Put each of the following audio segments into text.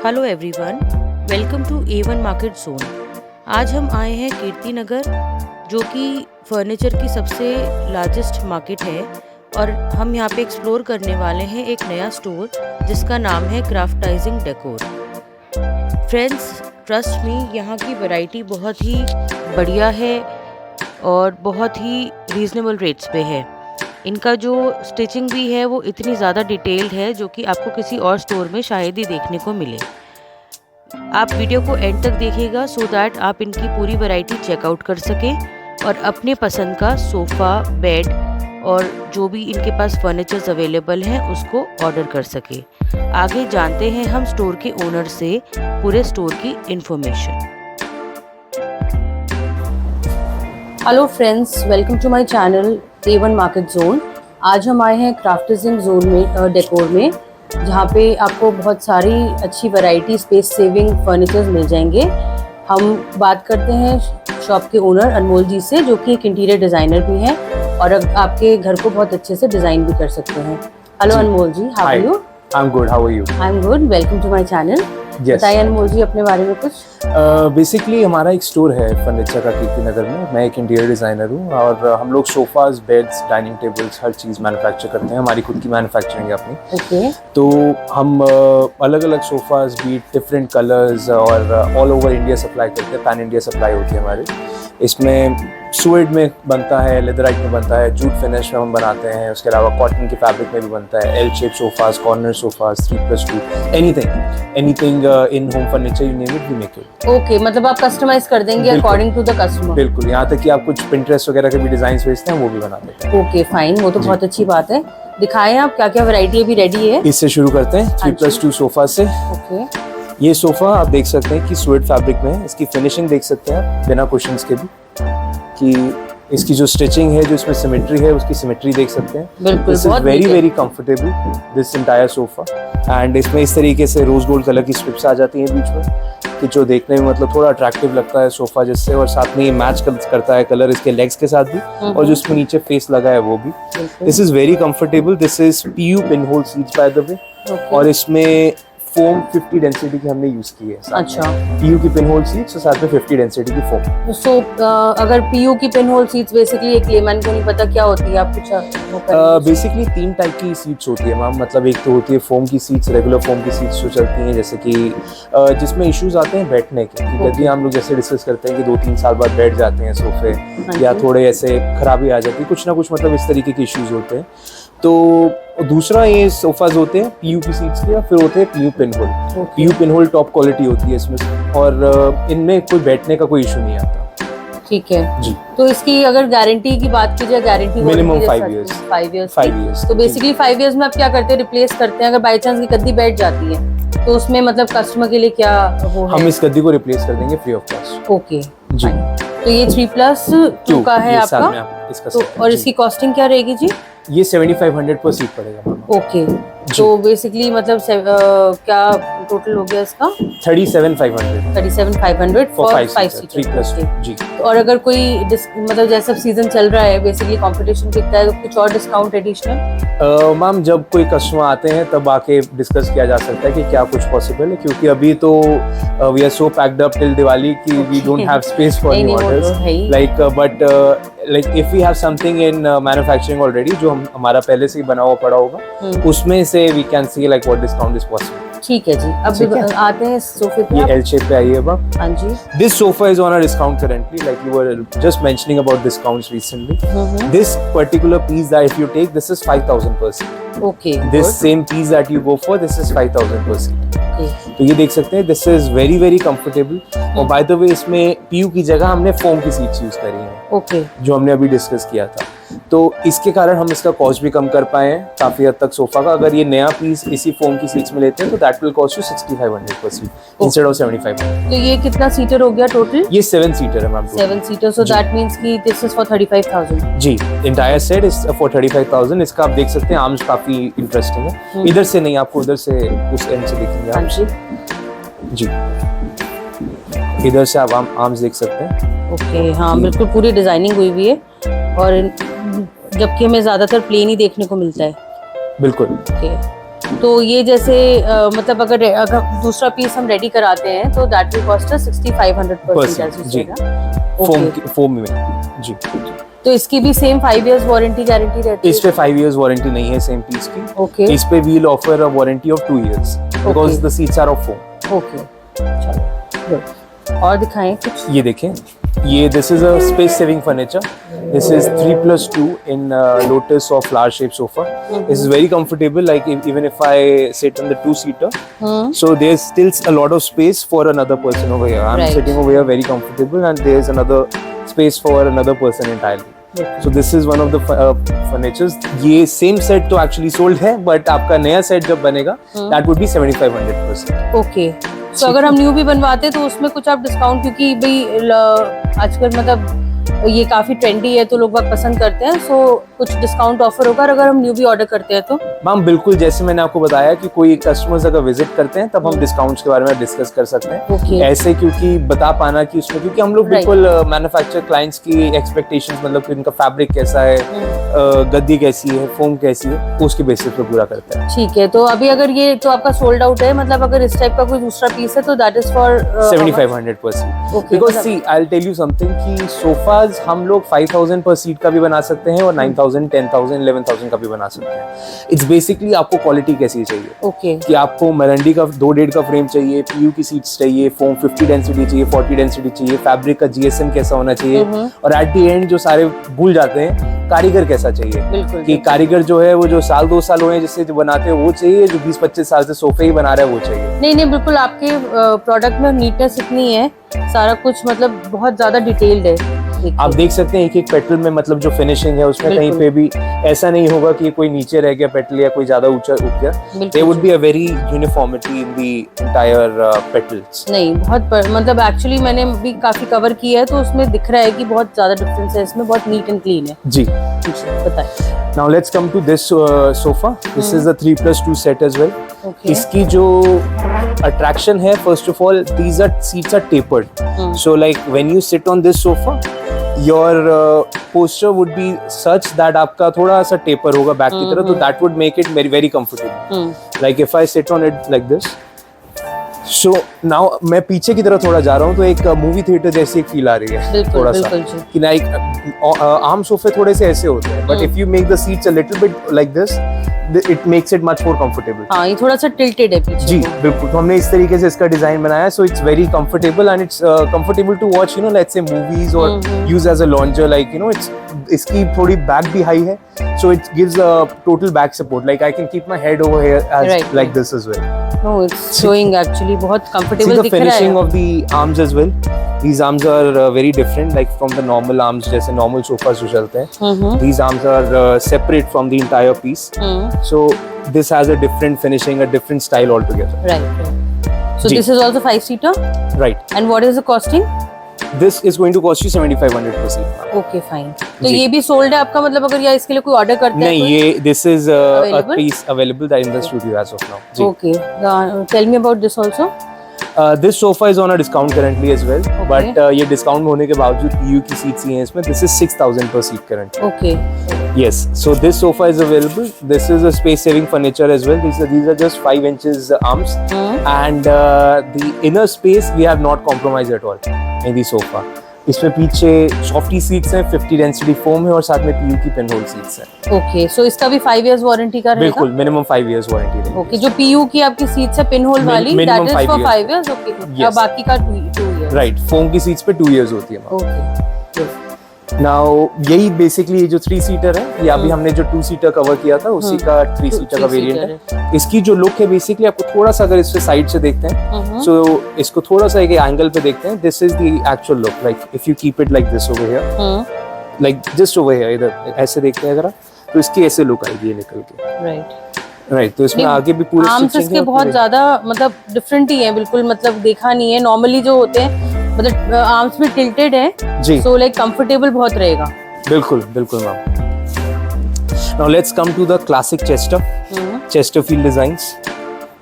Hello everyone, welcome to A1 market zone. आज हम आए हैं कीर्ति नगर, जो कि फर्नीचर की सबसे लार्जेस्ट मार्केट है, और हम यहाँ पे एक्सप्लोर करने वाले हैं एक नया स्टोर जिसका नाम है क्राफ्टाइजिंग डेकोर। फ्रेंड्स, ट्रस्ट मी, यहाँ की वैरायटी बहुत ही बढ़िया है और बहुत ही रीज़नेबल रेट्स पे है। इनका जो स्टिचिंग भी है वो इतनी ज़्यादा डिटेल्ड है जो कि आपको किसी और स्टोर में शायद ही देखने को मिले। आप वीडियो को एंड तक देखिएगा सो दैट आप इनकी पूरी वैरायटी चेकआउट कर सकें और अपने पसंद का सोफ़ा, बेड और जो भी इनके पास फर्नीचर्स अवेलेबल हैं उसको ऑर्डर कर सके। आगे जानते हैं हम स्टोर के ओनर से पूरे स्टोर की information. Hello friends, welcome to my channel A1 market zone. आज हम आए हैं क्राफ्टाइजिंग जोन में, डेकोर में, जहाँ पे आपको बहुत सारी अच्छी वैरायटी स्पेस सेविंग फर्नीचर्स मिल जाएंगे। हम बात करते हैं शॉप के ओनर अनमोल जी से, जो कि एक इंटीरियर डिज़ाइनर भी हैं और अब आपके घर को बहुत अच्छे से डिज़ाइन भी कर सकते हैं। Hello Anmol ji, how are you? I am good, how are you? I am good, welcome to my channel. बताइए अनमोल जी अपने बारे में कुछ। बेसिकली हमारा एक स्टोर है फर्नीचर का कीर्ति नगर में। मैं एक इंटीरियर डिज़ाइनर हूँ और हम लोग सोफाज, बेड्स, डाइनिंग टेबल्स, हर चीज़ मैन्युफैक्चर करते हैं। हमारी खुद की मैन्युफैक्चरिंग है अपनी। ओके। तो हम अलग अलग सोफाज भी डिफरेंट कलर्स और ऑल ओवर इंडिया सप्लाई करते हैं। पैन इंडिया सप्लाई होती है हमारी। इसमें सुएड में बनता है, लेदराइट में बनता है, जूट फिनिश में हम बनाते हैं। उसके अलावा कॉटन के फैब्रिक में भी बनता है। L shape sofas, corner sofas, 3+2, anything in home furniture, you name it, we make it. Okay, मतलब आप कस्टमाइज कर देंगे अकॉर्डिंग टू द कस्टमर। बिल्कुल, यहाँ तक कि आप कुछ पिंटरेस्ट वगैरह के भी डिजाइन भेजते हैं, वो भी बना देते हैं। ओके फाइन, वो तो बहुत अच्छी बात है। दिखाएं आप क्या क्या वैरायटी अभी रेडी है। इससे शुरू करते हैं 3+2 सोफा से। ओके। ये सोफा आप देख सकते हैं कि स्वेट फैब्रिक में है। इसकी फिनिशिंग देख सकते हैं आप बिना कुशन्स के भी, कि इसकी जो स्टिचिंग है, जो इसमें सिमेट्री है, उसकी सिमेट्री देख सकते हैं। बिल्कुल, this is very very comfortable, this entire sofa. And इसमें इस तरीके से रोज गोल्ड कलर की स्ट्रिप्स आ जाती हैं बीच में, कि जो देखने में मतलब थोड़ा अट्रैक्टिव लगता है सोफा जिससे, और साथ में ये मैच करता है कलर इसके लेग्स के साथ भी, और जो इसमें नीचे फेस लगा है वो भी। This is very comfortable. This is PU pin hole seats by the way, और इसमें फोम 50 डेंसिटी की हमने यूज की है। अच्छा। PU की पिन होल सीट्स और साथ में 50 डेंसिटी की फोम। सो अगर PU की पिन होल सीट्स बेसिकली एक लेमैन को नहीं पता क्या होती है, आप कुछ बेसिकली 3 टाइप की सीट्स होती है मैम। मतलब एक तो होती है फोम की सीट्स, रेगुलर फोम की सीट्स जो चलती हैं, जैसे कि जिसमें इश्यूज आते हैं बैठने के, यदि हम लोग जैसे डिस्कस करते हैं कि 2-3 साल बाद बैठ जाते हैं सोफे, या थोड़े ऐसे खराबी आ जाती है, कुछ ना कुछ मतलब इस तरीके के इश्यूज होते हैं। तो दूसरा ये सोफाज होते हैं PU की सीट्स के, फिर होते हैं PU pin hole. PU pin hole top quality होती है इसमें, और इनमें कोई बैठने का कोई इशू नहीं आता। ठीक है जी। तो इसकी अगर गारंटी की बात की जाए, guarantee minimum 5 years. 5 years. 5 years. तो बेसिकली 5 इयर्स में आप क्या करते हैं, रिप्लेस करते हैं। अगर बाई चांस की गद्दी बैठ जाती है तो उसमें मतलब कस्टमर के लिए क्या वो है? हम इस गद्दी को रिप्लेस कर देंगे फ्री ऑफ कॉस्ट। ओके जी। तो ये 3+2 का है आपका। तो और इसकी कॉस्टिंग क्या रहेगी जी? ये 7500 पर सीट पड़ेगा। ओके, तो बेसिकली मतलब क्या टोटल हो गया इसका? 37,500 फॉर 5 सीटर 3+2। जी। और अगर कोई मतलब जैसा सीजन चल रहा है, बेसिकली कंपटीशन दिखता है, तो कुछ और डिस्काउंट एडिशनल? मैम, जब कोई कस्टमर आते हैं तब आके डिस्कस किया जा सकता है कि क्या कुछ पॉसिबल है, क्योंकि अभी तो we are so packed up till Diwali कि we don't have space for new orders. Like but like if we have something in manufacturing already, जो हमारा पहले से ही बना हुआ पड़ा होगा, उसमें से we can see like what discount is possible. ठीक है जी। अब आते हैं सोफे पे। ये एल शेप पे आइए अब। हाँ जी। This sofa is on a discount currently, like you were just mentioning about discounts recently. This particular piece that if you take, this is 5,000 per seat. Okay. This same piece that you go for, this is 5,000 per seat. तो ये देख सकते हैं, this is very very comfortable. और by the way इसमें PU की जगह हमने फोम की सीट्स यूज करी हैं। ओके। जो हमने अभी डिस्कस किया था, तो इसके कारण हम इसका कॉस्ट भी कम कर पाए हैं काफी हद तक सोफा का। अगर ये नया पीस इसी फोम की सीट्स में लेते हैं तो दैट विल कॉस्ट यू 6500 पर सीट इंस्टेड ऑफ 7500। तो ये कितना सीटर हो गया टोटल? ये 7 सीटर है ma'am. 7 seater, so that means कि दिस इज फॉर 35,000। जी, इंटायर सेट इज फॉर 35,000। इसका आप देख सकते हैं आर्म्स काफी इंटरेस्टिंग है। इधर से नहीं, आपको उधर से उस एंड से देखेंगे आप। जी, इधर से आप आर्म्स देख सकते हैं। ओके, हाँ बिल्कुल पूरी डिजाइनिंग हुई हुई है, और जबकि हमें ज्यादातर प्लेन ही देखने को मिलता है। बिल्कुल। ओके, तो ये जैसे मतलब अगर दूसरा पीस हम रेडी कराते हैं तो दैट विल कॉस्ट 6500 जी फोम में जी। तो इसकी भी सेम 5 इयर्स वारंटी गारंटी रहती है? इस पे 5 इयर्स वारंटी नहीं है सेम पीस की। ओके। इस पे we'll offer a warranty of 2 years because the seats are of foam. Okay चलो गुड। और दिखाएं कुछ। ये देखें, ये this is a space saving furniture. This is 3+2 in lotus or flower shaped sofa. This is very comfortable, like even if I sit on the 2-seater, so there's still a lot of space for another person over here. I'm Right. sitting over here very comfortable, and there's another space for another person entirely. So this is one of the furnitures. ये same set तो actually sold है, but आपका नया set जब बनेगा that would be 7500%. Okay. तो अगर हम न्यू भी बनवाते तो उसमें कुछ आप डिस्काउंट, क्योंकि भाई आजकल मतलब ये काफी ट्रेंडी है तो लोग बाग पसंद करते हैं, सो कुछ डिस्काउंट ऑफर होगा अगर हम न्यू भी ऑर्डर करते हैं तो? मैम बिल्कुल, जैसे मैंने आपको बताया कि कोई कस्टमर्स अगर विजिट करते हैं तब हम डिस्काउंट्स के बारे में डिस्कस कर सकते हैं। Okay. ऐसे क्योंकि बता पाना कि उसमें, क्योंकि हम लोग बिल्कुल मैन्युफैक्चर क्लाइंट्स की एक्सपेक्टेशंस, मतलब कि उनका फैब्रिक कैसा है, गद्दी कैसी है, फोम कैसी है, उसके बेसिस पे पूरा करता है। ठीक है। तो अभी अगर ये तो आपका सोल्ड आउट है, मतलब अगर इस टाइप का कोई दूसरा पीस है तो that is for 7500%। Because see I will tell you something कि सोफाज हम लोग 5000 पर सीट का भी बना सकते हैं और 9000, 10000, 11000 का भी बना सकते हैं। इट्स बेसिकली आपको क्वालिटी कैसी चाहिए। ओके। कि आपको मेलेंडी का 2.5 का फ्रेम चाहिए, पीयू की सीट्स चाहिए, फोम 50 डेंसिटी चाहिए, 40 डेंसिटी चाहिए, फैब्रिक का जीएसएम कैसा होना चाहिए, और एट द एंड जो सारे भूल जाते हैं, कारीगर कैसा चाहिए। बिल्कुल। कि कारीगर जो है वो जो साल 2 साल हुए हैं जिससे जो बनाते हैं वो चाहिए, जो 20-25 साल से सोफे ही बना रहा है वो चाहिए। नहीं बिल्कुल, आपके प्रोडक्ट में नीटनेस इतनी है, सारा कुछ मतलब बहुत ज्यादा डिटेल्ड है। आप देख सकते हैं एक पेटल में, मतलब जो फिनिशिंग है उसमें कहीं पे भी ऐसा नहीं होगा कि कोई नीचे रह गया पेटल या कोई ज्यादा ऊंचा उठ गया। There would be a very uniformity in the entire petals. नहीं बहुत मतलब एक्चुअली मैंने भी काफी कवर किया है तो उसमें दिख रहा है कि बहुत ज्यादा डिफरेंस है इसमें, बहुत नीट एंड क्लीन है। जी बताइए। Now let's come to this sofa. This is a 3+2 set as well. Okay. इसकी जो attraction है, first of all, these seats are tapered. So like when you sit on this sofa, your posture would be such that आपका थोड़ा सा taper होगा back की तरफ, तो that would make it very very comfortable. Like if I sit on it like this. So now मैं पीछे की तरफ थोड़ा जा रहा हूँ तो एक मूवी थिएटर जैसी एक फील आ रही है थोड़ा सा, कि ना एक आम सोफे थोड़े से ऐसे होते हैं, but if you make the seats a little bit like this, it makes it much more comfortable. हाँ, ये थोड़ा सा टिल्टेड है पीछे। जी बिल्कुल, तो हमने इस तरीके से इसका डिजाइन बनाया है, so it's very comfortable and it's comfortable to watch, you know, let's say movies और use as a lounger, like you know, it's इसकी थोड़ी बैक भी हाई है, so it gives a total back support, like I can keep my head over here as like this as well. No, it's showing actually बहुत comfortable दिख रहा है। The finishing of the arms as well. These arms are very different, like from the normal arms, जैसे normal sofas जो चलते हैं. These arms are separate from the entire piece. So this has a different finishing, a different style altogether. Right. So this is also 5-seater. Right. And what is the costing? This is going to cost you 7500 per seat. Okay, fine. तो ये भी sold है आपका, मतलब अगर या इसके लिए कोई ऑर्डर करते हैं? नहीं, ये this is a piece available in the studio as of now. Okay. Tell me about this also. This sofa is on a discount currently as well, but ये discount होने के बावजूद PU की seats ही हैं इसमें. This is 6000 per seat currently. Okay. Yes, so this sofa is available. This is a space-saving furniture as well. These are just 5 inches arms, and the inner space we have not compromised at all in the sofa. इसमें पीछे softy seats हैं, 50 density foam है और साथ में PU की pin hole seats हैं। Okay, सो इसका भी 5 इयर्स वारंटी का रहेगा? बिल्कुल, मिनिमम 5 इयर्स वारंटी रहेगी। ओके, जो पीयू की आपकी सीट्स है पिन होल वाली, that is for 5 years. Okay, बाकी का 2 इयर्स। राइट, फोम की सीट्स पे 2 इयर्स होती है। ओके, नाउ यही बेसिकली जो 3-सीटर है, या अभी हमने जो 2-सीटर कवर किया था उसी का 3-सीटर का वेरिएंट है। इसकी जो लुक है बेसिकली, आपको थोड़ा सा अगर इससे साइड से देखते हैं, सो इसको थोड़ा सा एक एंगल पे देखते हैं, this is the actual look, like if you keep it like this over here, like just over here, इधर ऐसे देखते हैं अगर आप, तो इसकी ऐसे लुक आएगी ये निकल के। राइट, तो इसमें आगे भी पूरे आर्म्स इसके बहुत ज्यादा मतलब डिफरेंट ही है, बिल्कुल मतलब देखा नहीं है। नॉर्मली जो होते हैं मतलब आर्म्स भी टिल्टेड है जी, सो लाइक कंफर्टेबल बहुत रहेगा। बिल्कुल बिल्कुल ma'am. Now let's come to the classic Chesterfield designs.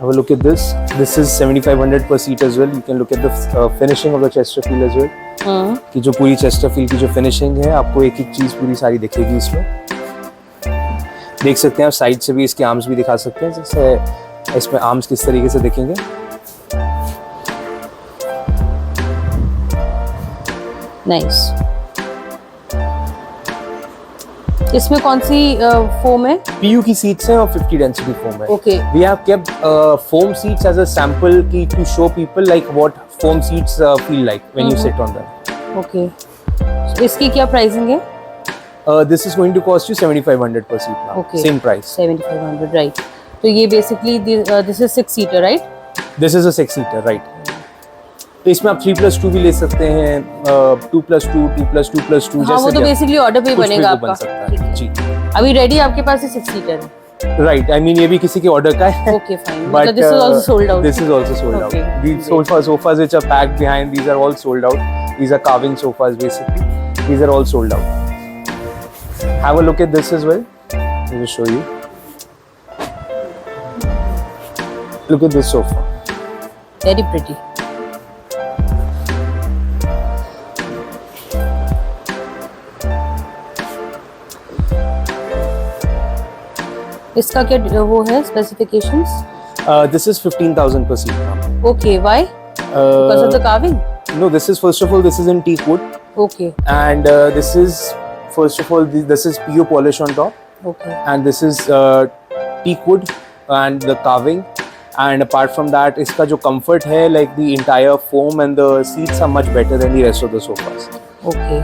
Have a look at this. This is 7500 per seat as well. You can look at the finishing of the Chesterfield as well. कि जो पूरी Chesterfield की जो finishing है, आपको एक एक चीज पूरी सारी दिखेगी इसमें। देख सकते हैं आप, साइड से भी इसके आर्म्स भी दिखा सकते हैं, जैसे इसमें आर्म्स किस तरीके से दिखेंगे। नाइस। इसमें कौन सी फोम है? PU की सीट्स हैं और 50 डेंसिटी फोम है। Okay. We have kept foam seats as a sample की to show people like what foam seats feel like when you sit on them. Okay. इसकी क्या प्राइसिंग है? This is going to cost you 7,500 per seat now. Okay. Same price. 7,500, right. तो ये basically this is 6 seater, right? This is a 6-seater, right? तो इसमें आप 3+2 भी ले सकते हैं, 2+2, 2+2+2 हाँ, जैसे वो तो भी बेसिकली ऑर्डर पे कुछ भी बनेगा वो बन आपका। सकता ठीक है। है। जी, अभी रेडी आपके पास 6 सीटर है। राइट। आई मीन ये भी किसी के ऑर्डर का है। Okay, fine. मतलब this is also sold out. This is also sold out. Okay. These sofas which are packed behind, these are all sold out. These are carving sofas basically. These are all sold out. Have a look at this as well. Let me show you. Look at this sofa. Very pretty. इसका क्या वो है specifications? This is 15,000 per seat now. Okay, why? Because of the carving? No, this is first of all, this is in teak wood, okay, and this is first of all, this is PU polish on top, okay, and this is teak wood and the carving, and apart from that, इसका जो comfort है, like the entire foam and the seats are much better than the rest of the sofas. Okay.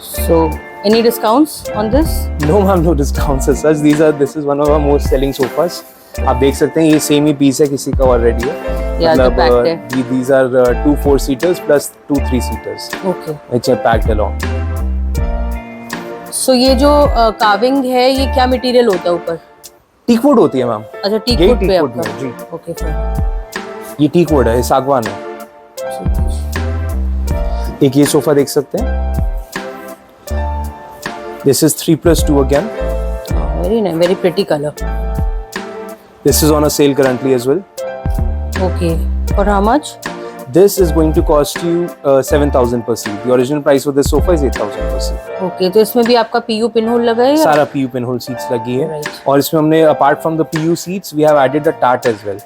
So any discounts on this? No, ma'am, no discounts as such. This is one of our most selling sofas. आप देख सकते हैं ये same ही piece है, किसी का already है। Yeah, the packed है। these are 2 4-seaters plus 2 3-seaters okay. which are packed along. सो ये जो कार्विंग है, ये क्या मटेरियल होता है ऊपर? टीक वुड होती है मैम। अच्छा, टीक यही वुड पे teak wood आपका? में, जी। Okay, fine. ये टीक वुड है, सागवान है। एक ये सोफा देख सकते हैं, this is 3+2 again. Very nice, very pretty colour. This is on a sale currently as well. Okay, for how much? This is going to cost you 7,000 per seat. The original price for this sofa is 8,000 per seat. Okay, तो इसमें भी आपका PU pin hole लगा है या? सारा PU pinhole seats लगी है। Right. और इसमें हमने apart from the PU seats we have added a TART as well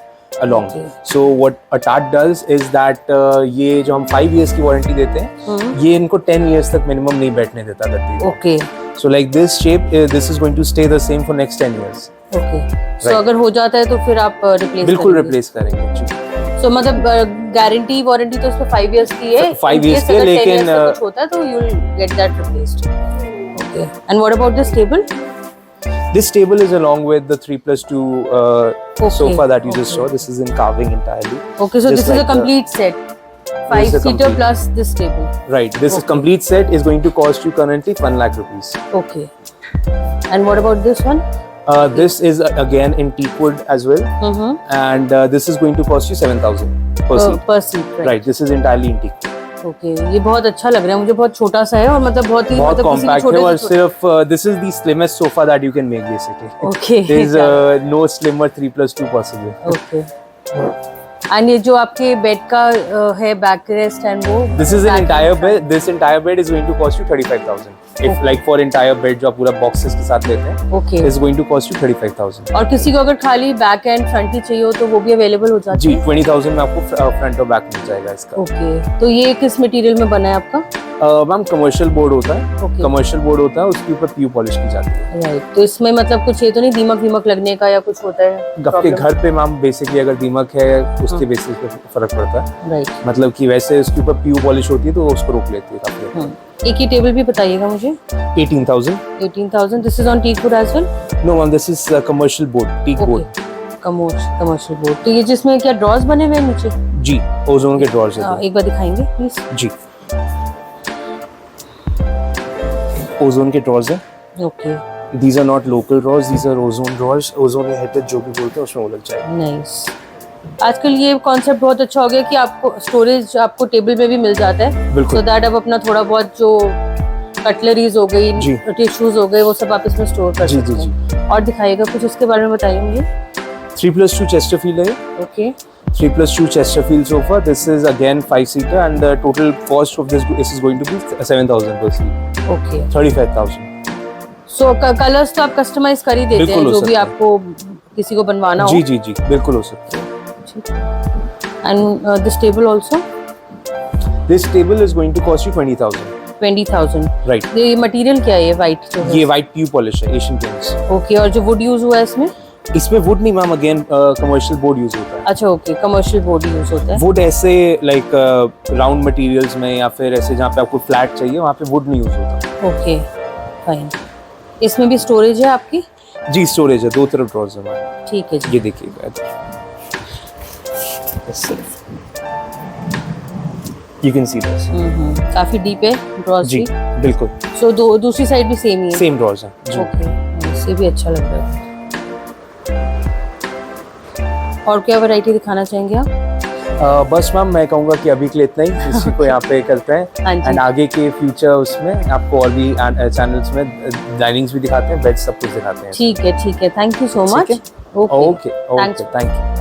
along. Okay. So what a TART does is that ये जो हम 5 years की वारंटी देते हैं, ये इनको 10 years तक मिनिमम नहीं बैठने देता गद्दी को। Okay, So like this shape, this is going to stay the same for next 10 years. Okay. So Right. अगर हो जाता है तो फिर आप रिप्लेस बिल्कुल रिप्लेस करेंगे जी। सो मतलब गारंटी वारंटी तो इसमें 5 इयर्स की है। 5 years की है, लेकिन कुछ होता है तो you will get that replaced. Okay, and what about this table? This table is along with the 3+2 Okay. sofa that you just Okay. saw. This is in carving entirely. Okay, so Just this is a like complete set, is 5 a seater complete- plus this table. Right. This is Okay. complete set is going to cost you currently 1 lakh rupees. Okay, and what about this one? This is again in teak wood as well, and this is going to cost you 7,000 per seat. पर seat, Right. This is entirely in teak. Okay, ये बहुत अच्छा लग रहा है मुझे, बहुत छोटा सा है और मतलब बहुत ही बहुत मतलब किसी भी compact है छोटे और से छोटा- सिर्फ this is the slimmest sofa that you can make basically. Okay. There is no slimmer 3+2 possible. Okay. And ये जो आपके बेड का है बैक रेस्ट एंड वो This is an back entire and bed. This entire bed is going to cost you 35,000. If Okay. like for entire bed जो आप पूरा boxes के साथ लेते हैं, okay. is going to cost you 35,000. और किसी को अगर खाली बैक एंड फ्रंट ही चाहिए हो तो वो भी अवेलेबल हो जाती जी है? 20,000 में आपको फ्रंट और बैक मिल जाएगा इसका। ओके, तो ये किस मटेरियल में बना है आपका? मैम कमर्शियल बोर्ड होता है। Okay. कमर्शियल बोर्ड होता है, उसके ऊपर PU पॉलिश की जाती है। राइट, तो इसमें मतलब कुछ ये तो नहीं दीमक लगने का या कुछ होता है? आपके problem? घर पे मैम बेसिकली अगर दीमक है उसके बेसिस पे फर्क पड़ता है। राइट। मतलब कि वैसे उसके ऊपर PU पॉलिश होती है तो उसको रोक लेती है काफी। एक ही टेबल भी बताइएगा मुझे। 18,000। 18,000। This is on teak wood as well? No ma'am, this is commercial board, teak board. Commercial board. तो ये जिसमें क्या ड्रॉर्स बने हुए हैं नीचे? जी, ओजोन के ड्रॉर्स हैं। एक बार दिखाएंगे प्लीज? जी, ओजोन के ड्रॉर्स हैं। Okay, These are not local drawers, these are ozone drawers. Ozone heated जो भी बोलते हैं उसमें वो लग जाएगा। नाइस। आजकल ये कॉन्सेप्ट बहुत अच्छा हो गया कि आपको स्टोरेज आपको टेबल में भी मिल जाता है, बिल्कुल। सो दैट आप अपना थोड़ा बहुत जो कटलरीज हो गई, जी। टिश्यूज हो गए, वो सब आप इसमें स्टोर कर जी, सकते जी, हैं। और दिखाइएगा कुछ इसके बारे में, बताइए मुझे। 3+2 Chesterfield है। Okay, 3+2 Chesterfield sofa. This is again 5-seater, and the total cost of this is going to be 7,000 per seat. Okay. 35,000. So colours तो आप कस्टमाइज कर ही देते हैं, बिल्कुल हो जो भी सकता है। आपको किसी को बनवाना हो। जी जी जी बिल्कुल हो सकता है। And this table also this table is going to cost you 20,000 20,000। Right. ये मटेरियल क्या है, ये वाइट जो है? ये वाइट प्यू पॉलिश है, एशियन पेंट्स। ओके, और जो वुड यूज हुआ है इसमें? इसमें वुड नहीं ma'am, again commercial board use होता है। अच्छा ओके, कमर्शियल बोर्ड यूज होता है। वुड ऐसे लाइक राउंड मटेरियल्स में या फिर ऐसे जहाँ पे आपको फ्लैट चाहिए वहाँ पे वुड नहीं यूज होता। Okay fine. इसमें भी स्टोरेज है आपकी? जी स्टोरेज है, 2 तरफ ड्रॉर्स है हमारे। ठीक है जी। ये देखिएगा, यू कैन सी दिस। काफी डीप है ड्रॉज जी भी। बिल्कुल सो दूसरी साइड भी सेम ही है? सेम ड्रॉर्स हैं जी। ओके, इससे भी अच्छा लग रहा है। और क्या वैरायटी दिखाना चाहेंगे आप? बस मैम मैं कहूँगा कि अभी के लिए इतना ही, इसी को यहाँ पे करते हैं। हाँ जी। एंड आगे के फ्यूचर उसमें आपको और भी चैनल्स में डाइनिंग्स भी दिखाते हैं, बेड सब कुछ दिखाते हैं। ठीक है, थैंक यू सो ठीक मच। है? Okay Thanks. Thank you.